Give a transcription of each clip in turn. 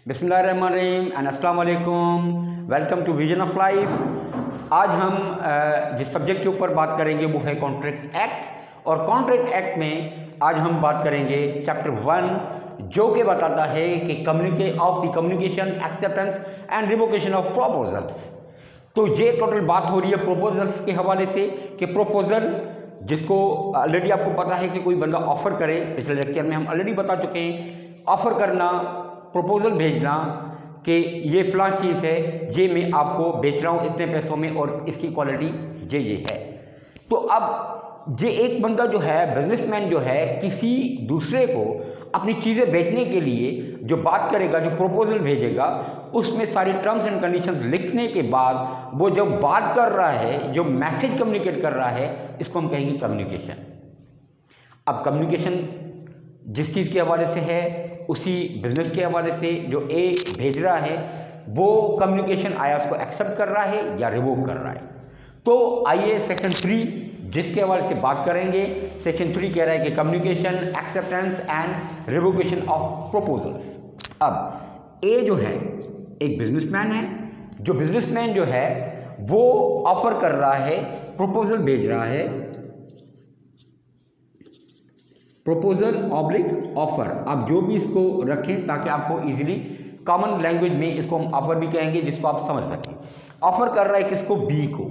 बिस्मिल्लाहिर्रहमानिर्रहीम एंड अस्सलाम वालेकुम। Welcome to vision of life. आज हम जिस सब्जेक्ट के ऊपर बात करेंगे वो है कॉन्ट्रैक्ट एक्ट। और कॉन्ट्रैक्ट एक्ट में आज हम बात करेंगे चैप्टर 1 जो कि बताता है कि communication acceptance and revocation of proposals. तो ये टोटल बात हो रही है प्रपोजल्स के हवाले से कि प्रपोजल जिसको ऑलरेडी आपको पता है कि कोई बंदा ऑफ़र करे, पिछले लेक्चर में हम ऑलरेडी बता चुके हैं। ऑफ़र करना, प्रपोजल भेजना कि ये फ़लाँ चीज़ है, ये मैं आपको बेच रहा हूँ इतने पैसों में और इसकी क्वालिटी ये है। तो अब ये एक बंदा जो है, बिजनेसमैन जो है, किसी दूसरे को अपनी चीज़ें बेचने के लिए जो बात करेगा, जो प्रपोजल भेजेगा, उसमें सारी टर्म्स एंड कंडीशंस लिखने के बाद वो जब बात कर रहा है, जो मैसेज कम्युनिकेट कर रहा है, इसको हम कहेंगे कम्युनिकेशन। अब कम्युनिकेशन जिस चीज़ के हवाले से है, उसी बिजनेस के हवाले से जो ए भेज रहा है, वो कम्युनिकेशन आया उसको एक्सेप्ट कर रहा है या रिवोक कर रहा है। तो आइए सेक्शन 3 जिसके हवाले से बात करेंगे। सेक्शन 3 कह रहा है कि communication acceptance and revocation of proposals. अब ए जो है एक बिजनेसमैन है। जो बिजनेसमैन जो है वो ऑफर कर रहा है, प्रपोजल भेज रहा है, प्रपोजल ऑब्लिक ऑफर। आप जो भी इसको रखें ताकि आपको इजीली कॉमन लैंग्वेज में इसको हम ऑफर भी कहेंगे जिसको आप समझ सकें। ऑफर कर रहा है किसको? बी को।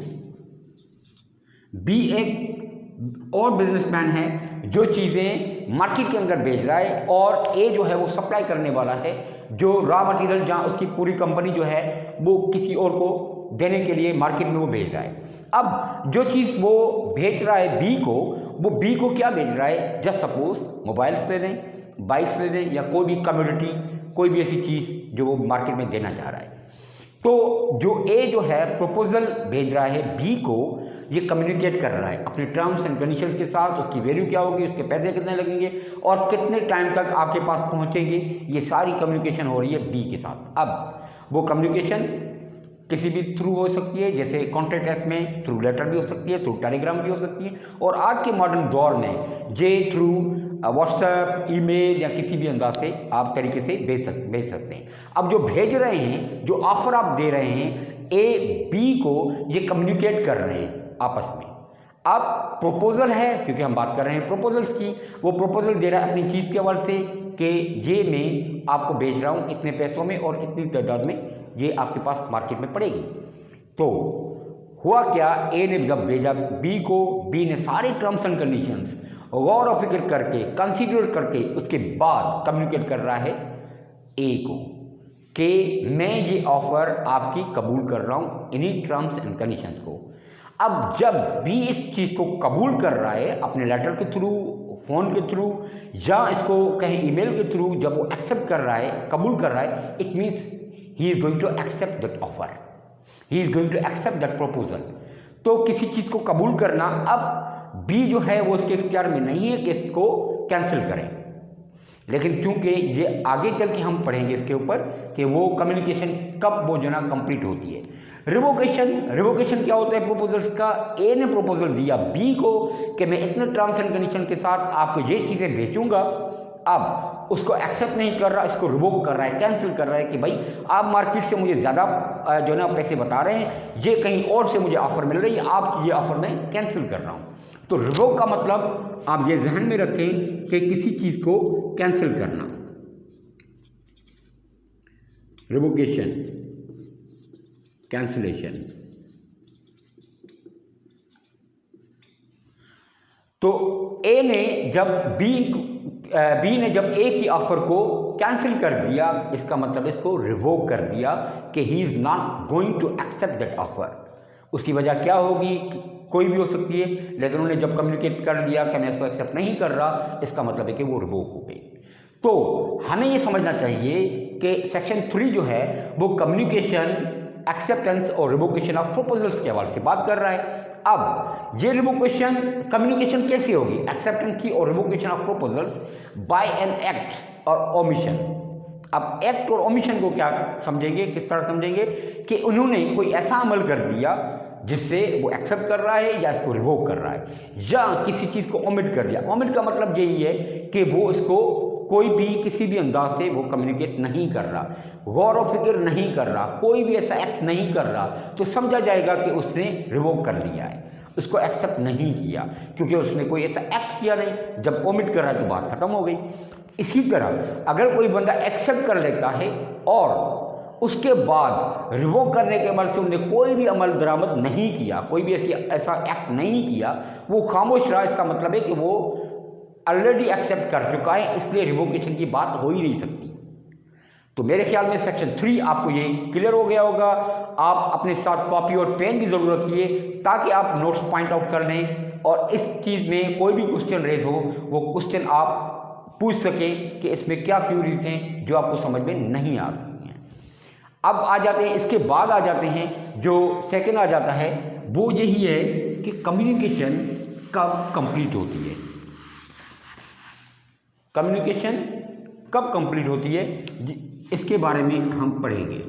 बी एक और बिजनेसमैन है जो चीज़ें मार्केट के अंदर बेच रहा है और ए जो है वो सप्लाई करने वाला है, जो रॉ मटेरियल जहाँ उसकी पूरी कंपनी जो है वो किसी और को देने के लिए मार्केट में वो भेज रहा है। अब जो चीज़ वो भेज रहा है बी को, वो बी को क्या भेज रहा है? जस्ट सपोज मोबाइल्स ले लें, बाइक्स ले लें या कोई भी कम्योडिटी, कोई भी ऐसी चीज़ जो वो मार्केट में देना चाह रहा है। तो जो ए जो है प्रपोजल भेज रहा है बी को, ये कम्युनिकेट कर रहा है अपने टर्म्स एंड कंडीशंस के साथ, उसकी वैल्यू क्या होगी, उसके पैसे कितने लगेंगे और कितने टाइम तक आपके पास पहुंचेंगे, ये सारी कम्युनिकेशन हो रही है बी के साथ। अब वो कम्युनिकेशन किसी भी थ्रू हो सकती है, जैसे कॉन्ट्रैक्ट एक्ट में थ्रू लेटर भी हो सकती है, थ्रू टेलीग्राम भी हो सकती है, और आज के मॉडर्न दौर में जे थ्रू व्हाट्सएप, ईमेल या किसी भी अंदाज से आप तरीके से भेज सकते हैं। अब जो भेज रहे हैं, जो ऑफर आप दे रहे हैं, ए बी को ये कम्युनिकेट कर रहे हैं आपस में। अब प्रपोजल है, क्योंकि हम बात कर रहे हैं प्रपोजल्स की, वो प्रपोजल दे रहा है अपनी चीज़ के हवाले से कि ये मैं आपको बेच रहा हूँ इतने पैसों में और इतनी तादाद में ये आपके पास मार्केट में पड़ेगी। तो हुआ क्या, ए ने जब भेजा बी को, बी ने सारे टर्म्स एंड कंडीशंस गौर और फिक्र करके, कंसीडर करके, उसके बाद कम्युनिकेट कर रहा है ए को कि मैं ये ऑफर आपकी कबूल कर रहा हूँ इन्हीं टर्म्स एंड कंडीशंस को। अब जब बी इस चीज़ को कबूल कर रहा है अपने लेटर के थ्रू, फ़ोन के थ्रू या इसको कहीं ईमेल के थ्रू, जब वो एक्सेप्ट कर रहा है, कबूल कर रहा है, it means he is going to accept that offer, he is going to accept that proposal. तो किसी चीज़ को कबूल करना, अब बी जो है वो उसके इख्तियार में नहीं है कि इसको कैंसिल करें, लेकिन क्योंकि ये आगे चल के हम पढ़ेंगे इसके ऊपर कि वो कम्युनिकेशन कब वो जो ना कंप्लीट होती है। रिवोकेशन क्या होता है प्रपोजल्स का? ए ने प्रपोजल दिया बी को कि मैं इतने टर्म्स एंड कंडीशन के साथ आपको ये चीज़ें बेचूंगा। अब उसको एक्सेप्ट नहीं कर रहा, इसको रिवोक कर रहा है, कैंसिल कर रहा है कि भाई आप मार्केट से मुझे ज़्यादा जो ना पैसे बता रहे हैं, ये कहीं और से मुझे ऑफ़र मिल रही है, आप ये ऑफ़र मैं कैंसिल कर रहा हूँ। तो रिवोक का मतलब आप ये जहन में रखें कि किसी चीज़ को कैंसिल करना, रिवोकेशन, कैंसिलेशन। तो ए ने जब बी ने जब ए की ऑफर को कैंसिल कर दिया, इसका मतलब इसको रिवोक कर दिया कि he is not going to accept that offer. उसकी वजह क्या होगी? कोई भी हो सकती है, लेकिन उन्होंने जब कम्युनिकेट कर दिया कि मैं इसको एक्सेप्ट नहीं कर रहा, इसका मतलब है कि वो रिवोक हो गई। तो हमें ये समझना चाहिए कि सेक्शन 3 जो है वो कम्युनिकेशन, एक्सेप्टेंस और रिवोकेशन ऑफ प्रपोजल्स के हवाले से बात कर रहा है। अब ये रिवोकेशन, कम्युनिकेशन कैसे होगी एक्सेप्टेंस की और revocation of proposals? By an act और ओमिशन। अब एक्ट और ओमिशन को क्या समझेंगे, किस तरह समझेंगे कि उन्होंने कोई ऐसा अमल कर दिया जिससे वो एक्सेप्ट कर रहा है या इसको रिवोक कर रहा है, या किसी चीज़ को ओमिट कर दिया। ओमिट का मतलब यही है कि वो इसको कोई भी किसी भी अंदाज से वो कम्युनिकेट नहीं कर रहा, गौर व फिक्र नहीं कर रहा, कोई भी ऐसा एक्ट नहीं कर रहा, तो समझा जाएगा कि उसने रिवोक कर लिया है, उसको एक्सेप्ट नहीं किया, क्योंकि उसने कोई ऐसा एक्ट किया नहीं। जब ओमिट कर रहा है तो बात खत्म हो गई। इसी तरह अगर कोई बंदा एक्सेप्ट कर लेता है और उसके बाद रिवोक करने के बाद से उन्होंने कोई भी अमल दरामद नहीं किया, कोई भी ऐसा एक्ट नहीं किया, वो खामोश रहा, इसका मतलब है कि वो ऑलरेडी एक्सेप्ट कर चुका है, इसलिए रिवोकेशन की बात हो ही नहीं सकती। तो मेरे ख्याल में सेक्शन 3 आपको ये क्लियर हो गया होगा। आप अपने साथ कॉपी और पेन भी ज़रूर रखिए ताकि आप नोट्स पॉइंट आउट कर लें और इस चीज़ में कोई भी क्वेश्चन रेज हो वो क्वेश्चन आप पूछ सकें कि इसमें क्या क्यूरीज हैं जो आपको समझ में नहीं आ सकती हैं। अब आ जाते हैं, इसके बाद आ जाते हैं जो सेकंड आ जाता है वो यही है कि कम्युनिकेशन कब कंप्लीट होती है। कम्युनिकेशन कब कंप्लीट होती है इसके बारे में हम पढ़ेंगे।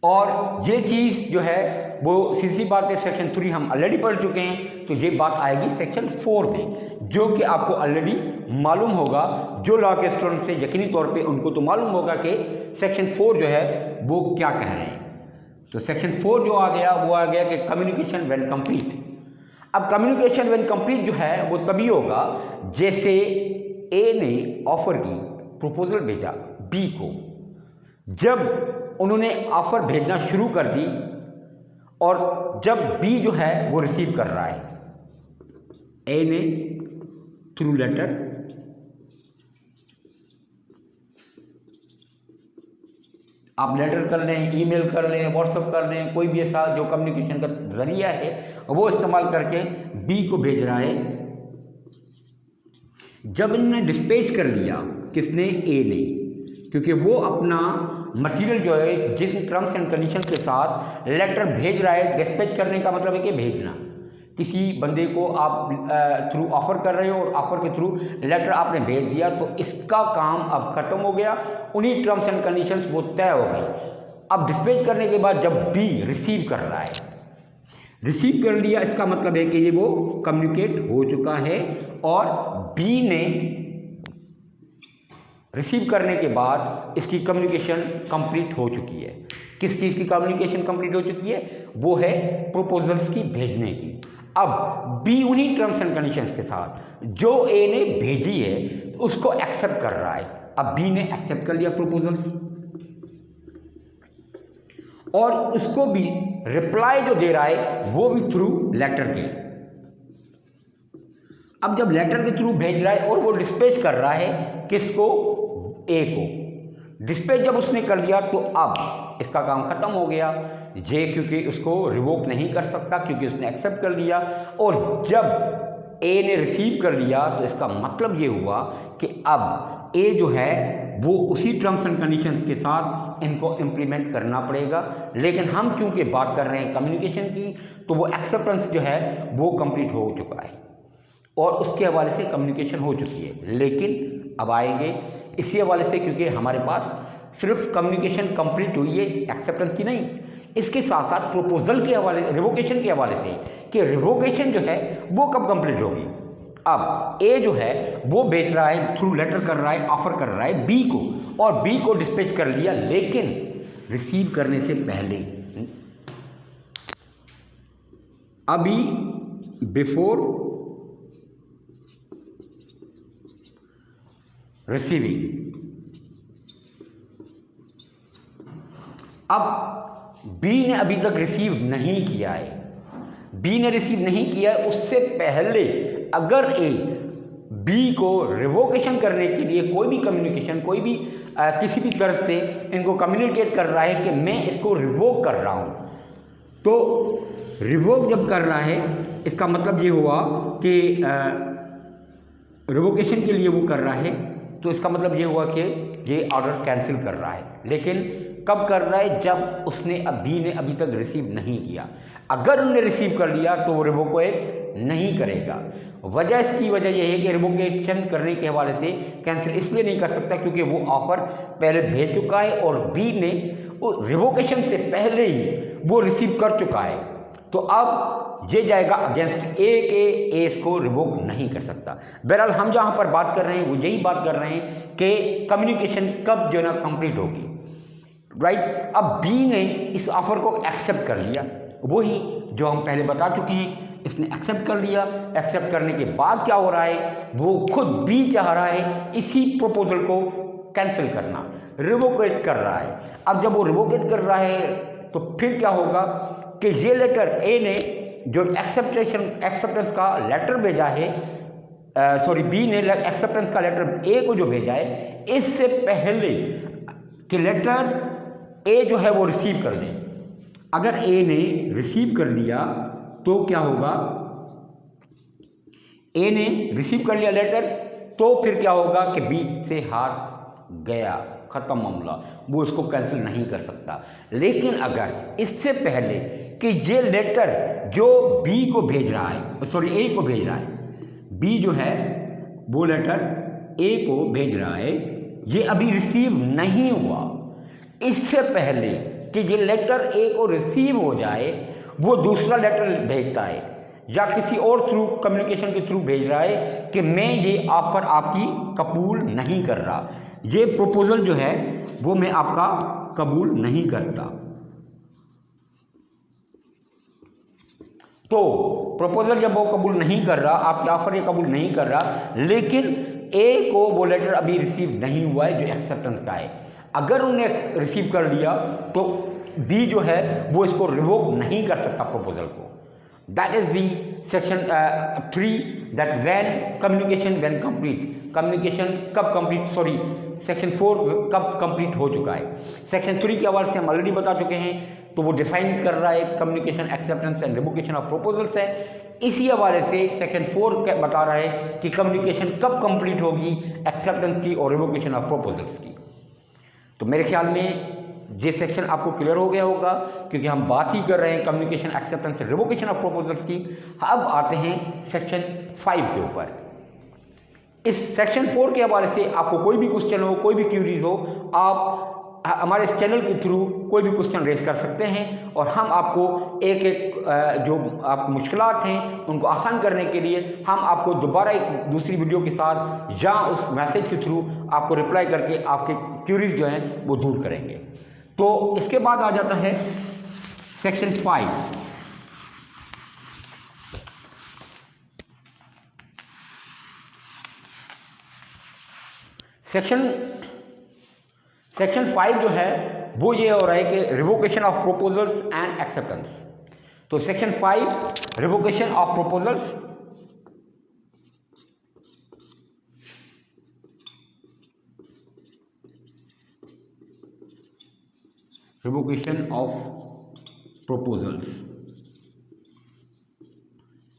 और ये चीज़ जो है वो सीधी बात है, सेक्शन 3 हम ऑलरेडी पढ़ चुके हैं, तो ये बात आएगी सेक्शन 4 में, जो कि आपको ऑलरेडी मालूम होगा। जो लॉ के स्टूडेंट से यकीनी तौर पे उनको तो मालूम होगा कि सेक्शन 4 जो है वो क्या कह रहे हैं। तो सेक्शन 4 जो आ गया वो आ गया कि कम्युनिकेशन व्हेन कंप्लीट। अब कम्युनिकेशन व्हेन कंप्लीट जो है वो तभी होगा जैसे ए ने ऑफर की, प्रपोजल भेजा बी को। जब उन्होंने ऑफर भेजना शुरू कर दी और जब बी जो है वो रिसीव कर रहा है, ए ने थ्रू लेटर आप लेटर कर लें, ईमेल कर लें, व्हाट्सएप कर लें, कोई भी ऐसा जो कम्युनिकेशन का जरिया है वो इस्तेमाल करके बी को भेज रहा है। जब इन्होंने डिस्पैच कर लिया, किसने, ए ने, क्योंकि वो अपना मटेरियल जो है जिस टर्म्स एंड कंडीशन के साथ लेटर भेज रहा है, डिस्पैच करने का मतलब है कि भेजना, किसी बंदे को आप थ्रू ऑफर कर रहे हो और ऑफर के थ्रू लेटर आपने भेज दिया, तो इसका काम अब खत्म हो गया, उन्हीं टर्म्स एंड कंडीशंस वो तय हो गई। अब डिस्पैच करने के बाद जब बी रिसीव कर रहा है, रिसीव कर लिया, इसका मतलब है कि ये वो कम्युनिकेट हो चुका है और बी ने रिसीव करने के बाद इसकी कम्युनिकेशन कंप्लीट हो चुकी है। किस चीज़ की कम्युनिकेशन कंप्लीट हो चुकी है? वो है प्रपोजल्स की भेजने की। अब बी उन्हीं टर्म्स एंड कंडीशंस के साथ जो ए ने भेजी है उसको एक्सेप्ट कर रहा है। अब बी ने एक्सेप्ट कर लिया प्रपोजल और उसको भी रिप्लाई जो दे रहा है वो भी थ्रू लेटर के। अब जब लेटर के थ्रू भेज रहा है और वो डिस्पैच कर रहा है किसको? ए को। डिस्पैच जब उसने कर लिया तो अब इसका काम खत्म हो गया। जे क्योंकि उसको रिवोक नहीं कर सकता क्योंकि उसने एक्सेप्ट कर लिया, और जब ए ने रिसीव कर लिया तो इसका मतलब ये हुआ कि अब ए जो है वो उसी टर्म्स एंड कंडीशंस के साथ इनको इम्प्लीमेंट करना पड़ेगा। लेकिन हम चूंकि बात कर रहे हैं कम्युनिकेशन की, तो वो एक्सेप्टेंस जो है वो कंप्लीट हो चुका है और उसके हवाले से कम्युनिकेशन हो चुकी है। लेकिन अब आएंगे इसी हवाले से, क्योंकि हमारे पास सिर्फ कम्युनिकेशन कंप्लीट हुई है, एक्सेप्टेंस की नहीं, इसके साथ साथ प्रपोजल के हवाले, रिवोकेशन के हवाले से कि रिवोकेशन जो है वो कब कंप्लीट होगी। अब ए जो है वो बेच रहा है, थ्रू लेटर कर रहा है, ऑफर कर रहा है बी को, और बी को डिस्पैच कर लिया, लेकिन रिसीव करने से पहले अभी बिफोर रिसीविंग, अब बी ने अभी तक रिसीव नहीं किया है, बी ने रिसीव नहीं किया है, उससे पहले अगर ए बी को रिवोकेशन करने के लिए कोई भी कम्युनिकेशन, कोई भी किसी भी तरह से इनको कम्युनिकेट कर रहा है कि मैं इसको रिवोक कर रहा हूँ, तो रिवोक जब कर रहा है इसका मतलब ये हुआ कि रिवोकेशन के लिए वो कर रहा है, तो इसका मतलब ये हुआ कि ये ऑर्डर कैंसिल कर रहा है। लेकिन कब कर रहा है? जब उसने बी ने अभी तक रिसीव नहीं किया। अगर उन्होंने रिसीव कर लिया तो वो रिवोकेट नहीं करेगा। वजह इसकी वजह यह है कि रिवोकेशन करने के हवाले से कैंसिल इसलिए नहीं कर सकता क्योंकि वो ऑफर पहले भेज चुका है और बी ने रिवोकेशन से पहले ही वो रिसीव कर चुका है। तो अब ये जाएगा अगेंस्ट ए के, ए इसको रिवोक नहीं कर सकता। बहरहाल हम जहाँ पर बात कर रहे हैं वो यही बात कर रहे हैं कि कम्युनिकेशन कब जो है ना कंप्लीट होगी, राइट। अब बी ने इस ऑफर को एक्सेप्ट कर लिया, वही जो हम पहले बता चुके हैं, इसने एक्सेप्ट कर लिया। एक्सेप्ट करने के बाद क्या हो रहा है, वो खुद बी चाह रहा है इसी प्रपोजल को कैंसिल करना, रिवोकेट कर रहा है। अब जब वो रिवोकेट कर रहा है तो फिर क्या होगा कि ये लेटर ए ने जो एक्सेप्टेंस का लेटर भेजा है, सॉरी बी ने एक्सेप्टेंस का लेटर ए को जो भेजा है, इससे पहले कि लेटर ए जो है वो रिसीव कर ले। अगर ए ने रिसीव कर लिया तो क्या होगा, ए ने रिसीव कर लिया लेटर, तो फिर क्या होगा कि बी से हाथ गया, खत्म मामला, वो इसको कैंसिल नहीं कर सकता। लेकिन अगर इससे पहले कि ये लेटर जो बी को भेज रहा है, सॉरी ए को भेज रहा है, बी जो है वो लेटर ए को भेज रहा है, ये अभी रिसीव नहीं हुआ, इससे पहले कि ये लेटर ए को रिसीव हो जाए वो दूसरा लेटर भेजता है या किसी और थ्रू, कम्युनिकेशन के थ्रू भेज रहा है कि मैं ये ऑफर आपकी कबूल नहीं कर रहा, ये प्रपोजल जो है वो मैं आपका कबूल नहीं करता। तो प्रपोजल जब वो कबूल नहीं कर रहा, आपकी ऑफर ये कबूल नहीं कर रहा, लेकिन ए को वो लेटर अभी रिसीव नहीं हुआ है जो एक्सेप्टेंस का है। अगर उन्हें रिसीव कर लिया तो बी जो है वो इसको रिवोक नहीं कर सकता प्रपोजल को। That is the section 3 that when communication when complete, communication कब कंप्लीट, सॉरी सेक्शन 4 कब कंप्लीट हो चुका है। सेक्शन 3 के हवाले से हम ऑलरेडी बता चुके हैं, तो वो डिफाइन कर रहा है communication acceptance and revocation of proposals है। इसी हवाले से सेक्शन 4 बता रहा है कि कम्युनिकेशन कब कंप्लीट होगी एक्सेप्टेंस की और रिवोकेशन ऑफ प्रपोजल्स की। तो मेरे ख्याल में ये सेक्शन आपको क्लियर हो गया होगा, क्योंकि हम बात ही कर रहे हैं communication acceptance and revocation of proposals की। अब आते हैं सेक्शन 5 के ऊपर। इस सेक्शन 4 के हवाले से आपको कोई भी क्वेश्चन हो, कोई भी क्यूरीज हो, आप हमारे इस चैनल के थ्रू कोई भी क्वेश्चन रेज कर सकते हैं और हम आपको एक एक जो आप मुश्किलात हैं उनको आसान करने के लिए हम आपको दोबारा एक दूसरी वीडियो के साथ या उस मैसेज के थ्रू आपको रिप्लाई करके आपके क्यूरीज जो हैं वो दूर करेंगे। तो इसके बाद आ जाता है सेक्शन 5। सेक्शन 5 जो है वो ये हो रहा है कि revocation of proposals and acceptance. तो section 5 revocation of proposals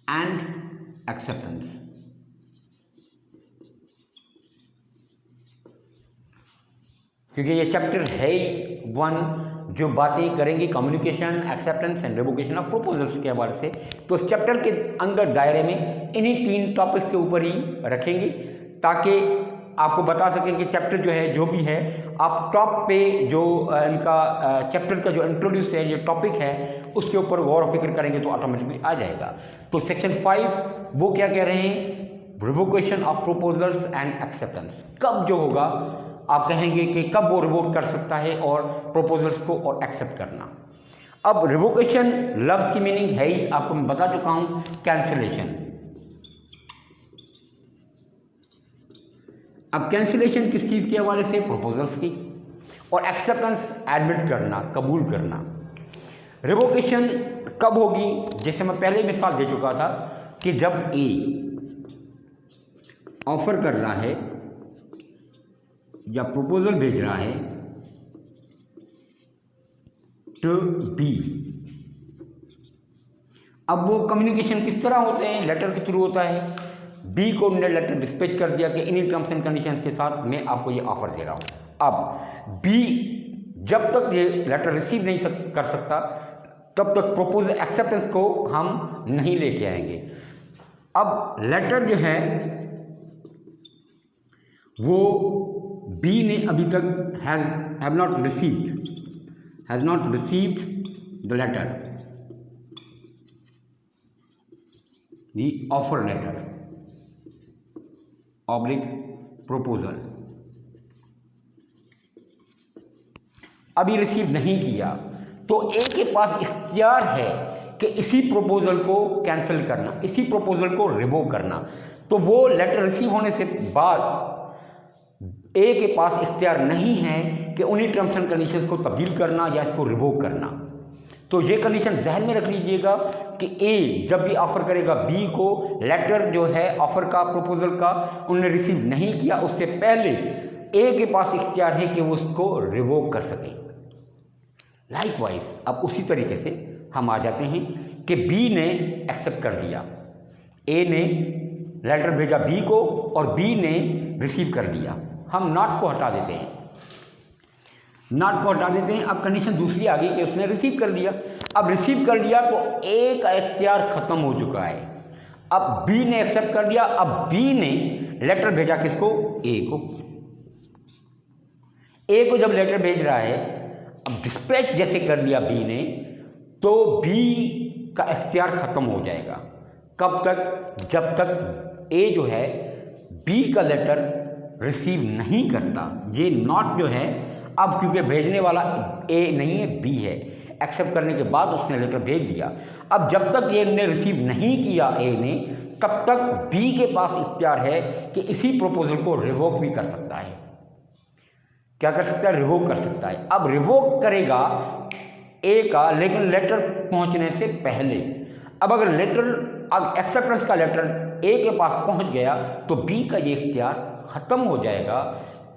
and acceptance. क्योंकि ये चैप्टर है ही 1 जो बातें करेंगी communication acceptance and revocation of proposals के हवाले से। तो इस चैप्टर के अंदर दायरे में इन्हीं 3 टॉपिक के ऊपर ही रखेंगे ताकि आपको बता सकें कि चैप्टर जो है जो भी है आप टॉप पे जो इनका चैप्टर का जो इंट्रोड्यूस है, जो टॉपिक है, उसके ऊपर गौर व फिक्र करेंगे तो ऑटोमेटिकली आ जाएगा। तो सेक्शन 5 वो क्या कह रहे हैं, revocation of proposals and acceptance. कब जो होगा आप कहेंगे कि कब वो रिवोक कर सकता है और प्रपोजल्स को और एक्सेप्ट करना। अब रिवोकेशन लफ्ज़ की मीनिंग है ही आपको मैं बता चुका हूँ, कैंसिलेशन। अब कैंसिलेशन किस चीज़ के हवाले से, प्रपोजल्स की, और एक्सेप्टेंस एडमिट करना, कबूल करना। रिवोकेशन कब होगी, जैसे मैं पहले मिसाल दे चुका था कि जब ए ऑफर कर रहा है या प्रपोजल भेज रहा है टू बी। अब वो कम्युनिकेशन किस तरह होते हैं, लेटर के थ्रू होता है। बी को ने लेटर डिस्पैच कर दिया कि इन्हीं टर्म्स एंड कंडीशंस के साथ मैं आपको ये ऑफर दे रहा हूं। अब बी जब तक ये लेटर रिसीव नहीं कर सकता तब तक प्रपोजल एक्सेप्टेंस को हम नहीं लेके आएंगे। अब लेटर जो है वो बी ने अभी तक have not received the letter. The offer letter ऑब्लिक प्रपोजल अभी रिसीव नहीं किया, तो ए के पास इख्तियार है कि इसी प्रपोजल को कैंसिल करना, इसी प्रपोजल को रिवोक करना। तो वो लेटर रिसीव होने से बाद ए के पास इख्तियार नहीं है कि उन्हीं टर्म्स एंड कंडीशंस को तब्दील करना या इसको रिवोक करना। तो ये कंडीशन जहन में रख लीजिएगा कि ए जब भी ऑफर करेगा बी को, लेटर जो है ऑफर का, प्रपोजल का, उन्होंने रिसीव नहीं किया, उससे पहले ए के पास इख्तियार है कि वो उसको रिवोक कर सके। लाइकवाइज अब उसी तरीके से हम आ जाते हैं कि बी ने एक्सेप्ट कर दिया, ए ने लेटर भेजा बी को और बी ने रिसीव कर लिया। हम नॉट को हटा देते हैं, नॉट को हटा देते हैं। अब कंडीशन दूसरी आ गई कि उसने रिसीव कर लिया। अब रिसीव कर लिया तो ए का इख्तियार ख़त्म हो चुका है। अब बी ने एक्सेप्ट कर लिया। अब बी ने लेटर भेजा किसको? ए को। ए को जब लेटर भेज रहा है, अब डिस्पैच जैसे कर लिया बी ने, तो बी का इख्तियार ख़त्म हो जाएगा। कब तक? जब तक ए जो है बी का लेटर रिसीव नहीं करता। ये नॉट जो है, अब क्योंकि भेजने वाला ए नहीं है बी है, एक्सेप्ट करने के बाद उसने लेटर भेज दिया। अब जब तक ए ने रिसीव नहीं किया ए ने, तब तक बी के पास इख्तियार है कि इसी प्रपोजल को रिवोक भी कर सकता है। क्या कर सकता है? रिवोक कर सकता है। अब रिवोक करेगा ए का, लेकिन लेटर पहुंचने से पहले। अब अगर लेटर, एक्सेप्टेंस का लेटर ए के पास पहुंच गया तो बी का ये इख्तियार ख़त्म हो जाएगा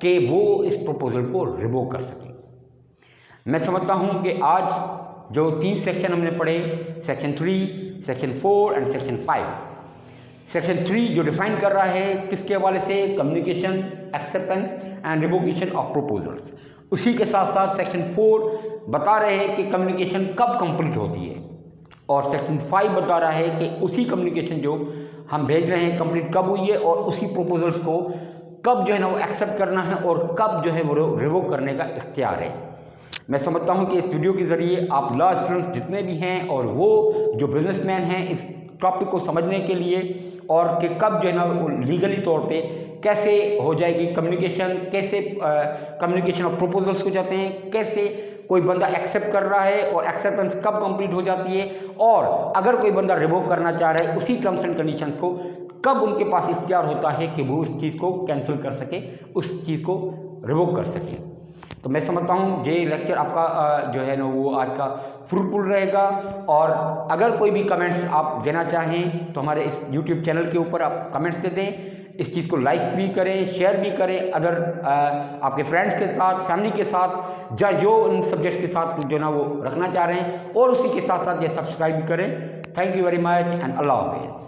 कि वो इस प्रपोजल को रिवोक कर सके। मैं समझता हूँ कि आज जो 3 सेक्शन हमने पढ़े, section 3, section 4 and section 5। Section 3 जो डिफाइन कर रहा है किसके हवाले से? Communication, acceptance and revocation of proposals. उसी के साथ साथ सेक्शन 4 बता रहे हैं कि कम्युनिकेशन कब कंप्लीट होती है, और सेक्शन 5 बता रहा है कि उसी कम्युनिकेशन जो हम भेज रहे हैं कंप्लीट कब हुई है, और उसी प्रपोजल्स को कब जो है ना वो एक्सेप्ट करना है और कब जो है वो रिवोक करने का इख्तियार है। मैं समझता हूँ कि इस वीडियो के ज़रिए आप लॉ स्टूडेंट्स जितने भी हैं और वो जो बिजनेसमैन हैं, इस टॉपिक को समझने के लिए, और कि कब जो है ना लीगली तौर पे कैसे हो जाएगी कम्युनिकेशन, कैसे कम्युनिकेशन ऑफ प्रपोजल्स हो जाते हैं, कैसे कोई बंदा एक्सेप्ट कर रहा है और एक्सेप्टेंस कब कंप्लीट हो जाती है, और अगर कोई बंदा रिवोक करना चाह रहा है उसी टर्म्स एंड कंडीशंस को, कब उनके पास इख्तियार होता है कि वो उस चीज़ को कैंसिल कर सके, उस चीज़ को रिवोक कर सके। तो मैं समझता हूँ ये लेक्चर आपका जो है ना वो आज का फ्रूटफुल रहेगा। और अगर कोई भी कमेंट्स आप देना चाहें तो हमारे इस YouTube चैनल के ऊपर आप कमेंट्स दे दें। इस चीज़ को लाइक भी करें, शेयर भी करें अगर आपके फ्रेंड्स के साथ, फैमिली के साथ, जो उन सब्जेक्ट्स के साथ जो ना वो रखना चाह रहे हैं, और उसी के साथ साथ ये सब्सक्राइब भी करें। Thank you very much and अल्लाह हाफिज़।